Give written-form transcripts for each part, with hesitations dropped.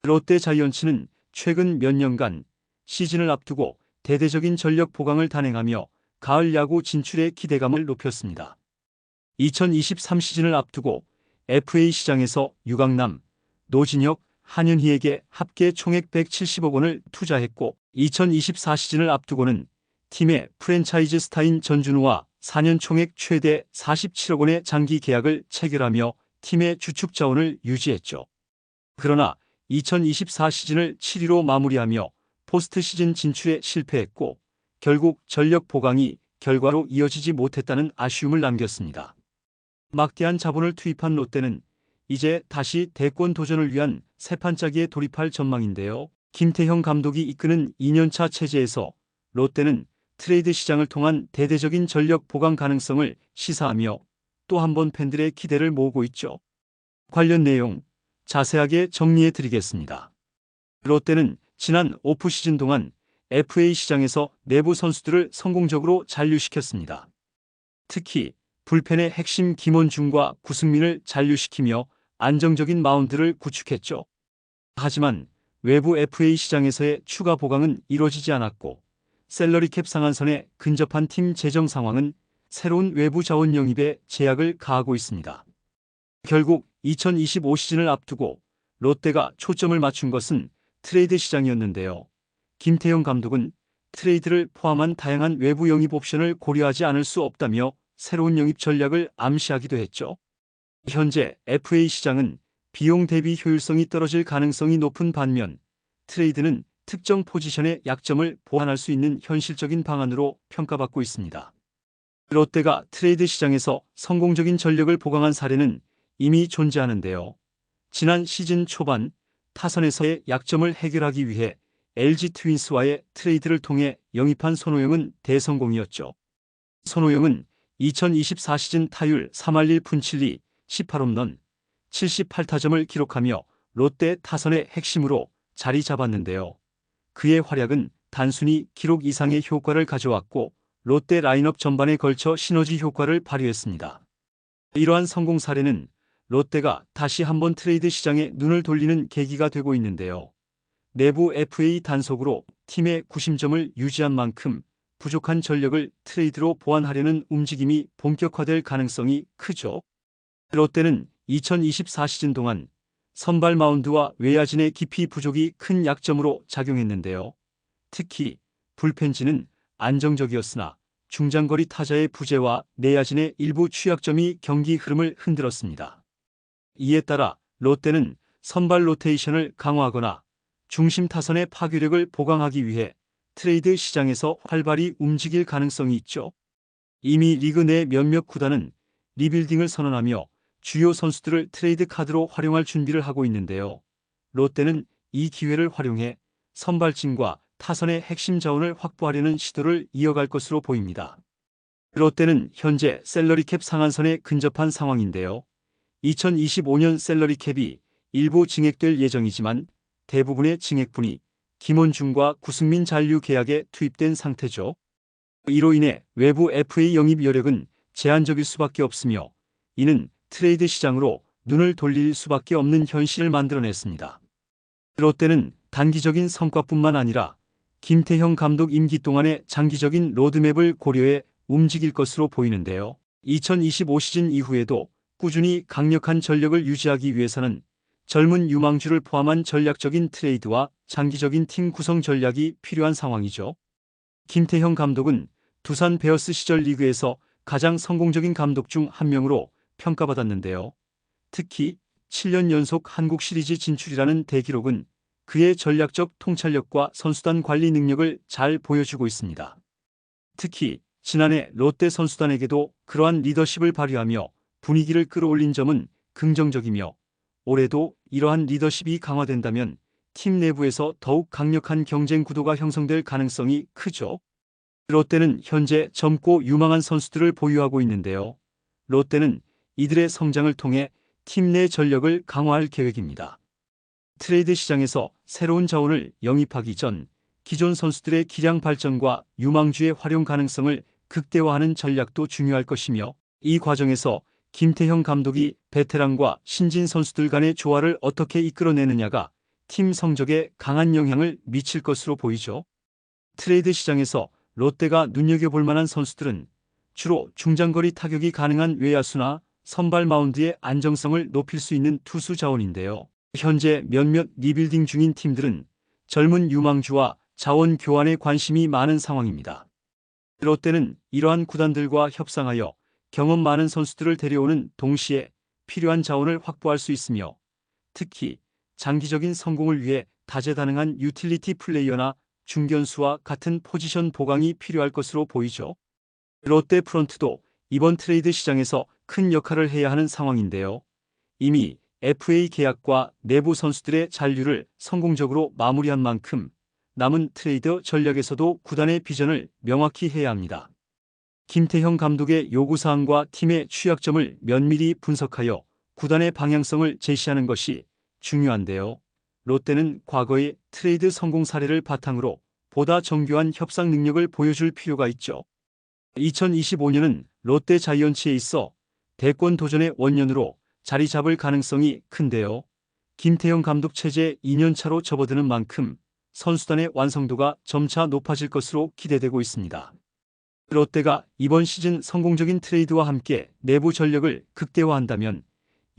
롯데 자이언츠는 최근 몇 년간 시즌을 앞두고 대대적인 전력 보강을 단행하며 가을 야구 진출의 기대감을 높였습니다. 2023 시즌을 앞두고 FA 시장에서 유강남, 노진혁, 한윤희에게 합계 총액 170억 원을 투자했고 2024 시즌을 앞두고는 팀의 프랜차이즈 스타인 전준우와 4년 총액 최대 47억 원의 장기 계약을 체결하며 팀의 주축 자원을 유지했죠. 그러나 2024 시즌을 7위로 마무리하며 포스트 시즌 진출에 실패했고 결국 전력 보강이 결과로 이어지지 못했다는 아쉬움을 남겼습니다. 막대한 자본을 투입한 롯데는 이제 다시 대권 도전을 위한 새판짜기에 돌입할 전망인데요. 김태형 감독이 이끄는 2년차 체제에서 롯데는 트레이드 시장을 통한 대대적인 전력 보강 가능성을 시사하며 또 한 번 팬들의 기대를 모으고 있죠. 관련 내용 자세하게 정리해 드리겠습니다. 롯데는 지난 오프시즌 동안 FA 시장에서 내부 선수들을 성공적으로 잔류시켰습니다. 특히 불펜의 핵심 김원중과 구승민을 잔류시키며 안정적인 마운드를 구축했죠. 하지만 외부 FA 시장에서의 추가 보강은 이루어지지 않았고 셀러리캡 상한선에 근접한 팀 재정 상황은 새로운 외부 자원 영입에 제약을 가하고 있습니다. 결국 2025 시즌을 앞두고 롯데가 초점을 맞춘 것은 트레이드 시장이었는데요. 김태형 감독은 트레이드를 포함한 다양한 외부 영입 옵션을 고려하지 않을 수 없다며 새로운 영입 전략을 암시하기도 했죠. 현재 FA 시장은 비용 대비 효율성이 떨어질 가능성이 높은 반면 트레이드는 특정 포지션의 약점을 보완할 수 있는 현실적인 방안으로 평가받고 있습니다. 롯데가 트레이드 시장에서 성공적인 전력을 보강한 사례는 이미 존재하는데요. 지난 시즌 초반 타선에서의 약점을 해결하기 위해 LG 트윈스와의 트레이드를 통해 영입한 손호영은 대성공이었죠. 손호영은 2024 시즌 타율 3할 1푼 7리 18홈런 78타점을 기록하며 롯데 타선의 핵심으로 자리 잡았는데요. 그의 활약은 단순히 기록 이상의 효과를 가져왔고 롯데 라인업 전반에 걸쳐 시너지 효과를 발휘했습니다. 이러한 성공 사례는 롯데가 다시 한번 트레이드 시장에 눈을 돌리는 계기가 되고 있는데요. 내부 FA 단속으로 팀의 구심점을 유지한 만큼 부족한 전력을 트레이드로 보완하려는 움직임이 본격화될 가능성이 크죠. 롯데는 2024 시즌 동안 선발 마운드와 외야진의 깊이 부족이 큰 약점으로 작용했는데요. 특히 불펜진은 안정적이었으나 중장거리 타자의 부재와 내야진의 일부 취약점이 경기 흐름을 흔들었습니다. 이에 따라 롯데는 선발 로테이션을 강화하거나 중심 타선의 파괴력을 보강하기 위해 트레이드 시장에서 활발히 움직일 가능성이 있죠. 이미 리그 내 몇몇 구단은 리빌딩을 선언하며 주요 선수들을 트레이드 카드로 활용할 준비를 하고 있는데요. 롯데는 이 기회를 활용해 선발진과 타선의 핵심 자원을 확보하려는 시도를 이어갈 것으로 보입니다. 롯데는 현재 셀러리캡 상한선에 근접한 상황인데요. 2025년 셀러리캡이 일부 증액될 예정이지만 대부분의 증액분이 김원중과 구승민 잔류 계약에 투입된 상태죠. 이로 인해 외부 FA 영입 여력은 제한적일 수밖에 없으며 이는 트레이드 시장으로 눈을 돌릴 수밖에 없는 현실을 만들어냈습니다. 롯데는 단기적인 성과뿐만 아니라 김태형 감독 임기 동안의 장기적인 로드맵을 고려해 움직일 것으로 보이는데요. 2025 시즌 이후에도 꾸준히 강력한 전력을 유지하기 위해서는 젊은 유망주를 포함한 전략적인 트레이드와 장기적인 팀 구성 전략이 필요한 상황이죠. 김태형 감독은 두산 베어스 시절 리그에서 가장 성공적인 감독 중 한 명으로 평가받았는데요. 특히 7년 연속 한국 시리즈 진출이라는 대기록은 그의 전략적 통찰력과 선수단 관리 능력을 잘 보여주고 있습니다. 특히 지난해 롯데 선수단에게도 그러한 리더십을 발휘하며 분위기를 끌어올린 점은 긍정적이며 올해도 이러한 리더십이 강화된다면 팀 내부에서 더욱 강력한 경쟁 구도가 형성될 가능성이 크죠. 롯데는 현재 젊고 유망한 선수들을 보유하고 있는데요. 롯데는 이들의 성장을 통해 팀 내 전력을 강화할 계획입니다. 트레이드 시장에서 새로운 자원을 영입하기 전 기존 선수들의 기량 발전과 유망주의 활용 가능성을 극대화하는 전략도 중요할 것이며 이 과정에서 김태형 감독이 베테랑과 신진 선수들 간의 조화를 어떻게 이끌어내느냐가 팀 성적에 강한 영향을 미칠 것으로 보이죠. 트레이드 시장에서 롯데가 눈여겨볼 만한 선수들은 주로 중장거리 타격이 가능한 외야수나 선발 마운드의 안정성을 높일 수 있는 투수 자원인데요. 현재 몇몇 리빌딩 중인 팀들은 젊은 유망주와 자원 교환에 관심이 많은 상황입니다. 롯데는 이러한 구단들과 협상하여 경험 많은 선수들을 데려오는 동시에 필요한 자원을 확보할 수 있으며 특히 장기적인 성공을 위해 다재다능한 유틸리티 플레이어나 중견수와 같은 포지션 보강이 필요할 것으로 보이죠. 롯데 프런트도 이번 트레이드 시장에서 큰 역할을 해야 하는 상황인데요. 이미 FA 계약과 내부 선수들의 잔류를 성공적으로 마무리한 만큼 남은 트레이드 전략에서도 구단의 비전을 명확히 해야 합니다. 김태형 감독의 요구사항과 팀의 취약점을 면밀히 분석하여 구단의 방향성을 제시하는 것이 중요한데요. 롯데는 과거의 트레이드 성공 사례를 바탕으로 보다 정교한 협상 능력을 보여줄 필요가 있죠. 2025년은 롯데 자이언츠에 있어 대권 도전의 원년으로 자리 잡을 가능성이 큰데요. 김태형 감독 체제 2년차로 접어드는 만큼 선수단의 완성도가 점차 높아질 것으로 기대되고 있습니다. 롯데가 이번 시즌 성공적인 트레이드와 함께 내부 전력을 극대화한다면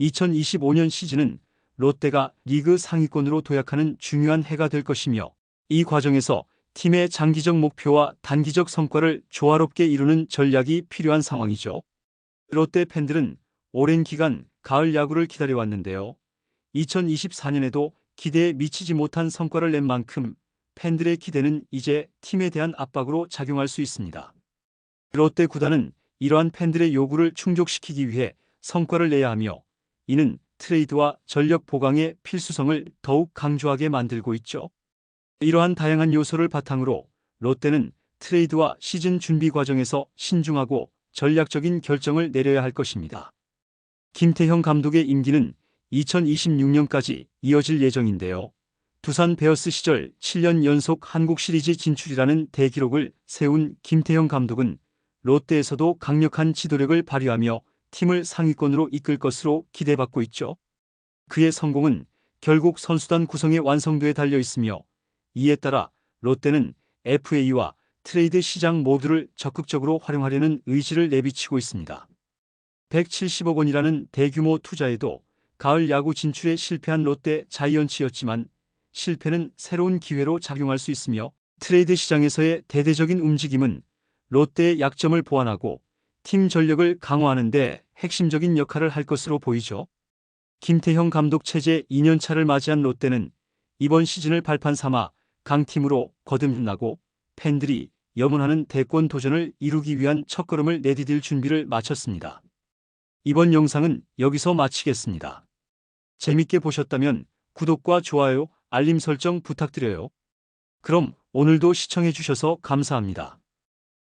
2025년 시즌은 롯데가 리그 상위권으로 도약하는 중요한 해가 될 것이며 이 과정에서 팀의 장기적 목표와 단기적 성과를 조화롭게 이루는 전략이 필요한 상황이죠. 롯데 팬들은 오랜 기간 가을 야구를 기다려왔는데요. 2024년에도 기대에 미치지 못한 성과를 낸 만큼 팬들의 기대는 이제 팀에 대한 압박으로 작용할 수 있습니다. 롯데 구단은 이러한 팬들의 요구를 충족시키기 위해 성과를 내야 하며 이는 트레이드와 전력 보강의 필수성을 더욱 강조하게 만들고 있죠. 이러한 다양한 요소를 바탕으로 롯데는 트레이드와 시즌 준비 과정에서 신중하고 전략적인 결정을 내려야 할 것입니다. 김태형 감독의 임기는 2026년까지 이어질 예정인데요. 두산 베어스 시절 7년 연속 한국 시리즈 진출이라는 대기록을 세운 김태형 감독은 롯데에서도 강력한 지도력을 발휘하며 팀을 상위권으로 이끌 것으로 기대받고 있죠. 그의 성공은 결국 선수단 구성의 완성도에 달려 있으며 이에 따라 롯데는 FA와 트레이드 시장 모두를 적극적으로 활용하려는 의지를 내비치고 있습니다. 170억 원이라는 대규모 투자에도 가을 야구 진출에 실패한 롯데 자이언츠였지만 실패는 새로운 기회로 작용할 수 있으며 트레이드 시장에서의 대대적인 움직임은 롯데의 약점을 보완하고 팀 전력을 강화하는 데 핵심적인 역할을 할 것으로 보이죠. 김태형 감독 체제 2년차를 맞이한 롯데는 이번 시즌을 발판 삼아 강팀으로 거듭나고 팬들이 염원하는 대권 도전을 이루기 위한 첫걸음을 내디딜 준비를 마쳤습니다. 이번 영상은 여기서 마치겠습니다. 재밌게 보셨다면 구독과 좋아요, 알림 설정 부탁드려요. 그럼 오늘도 시청해 주셔서 감사합니다.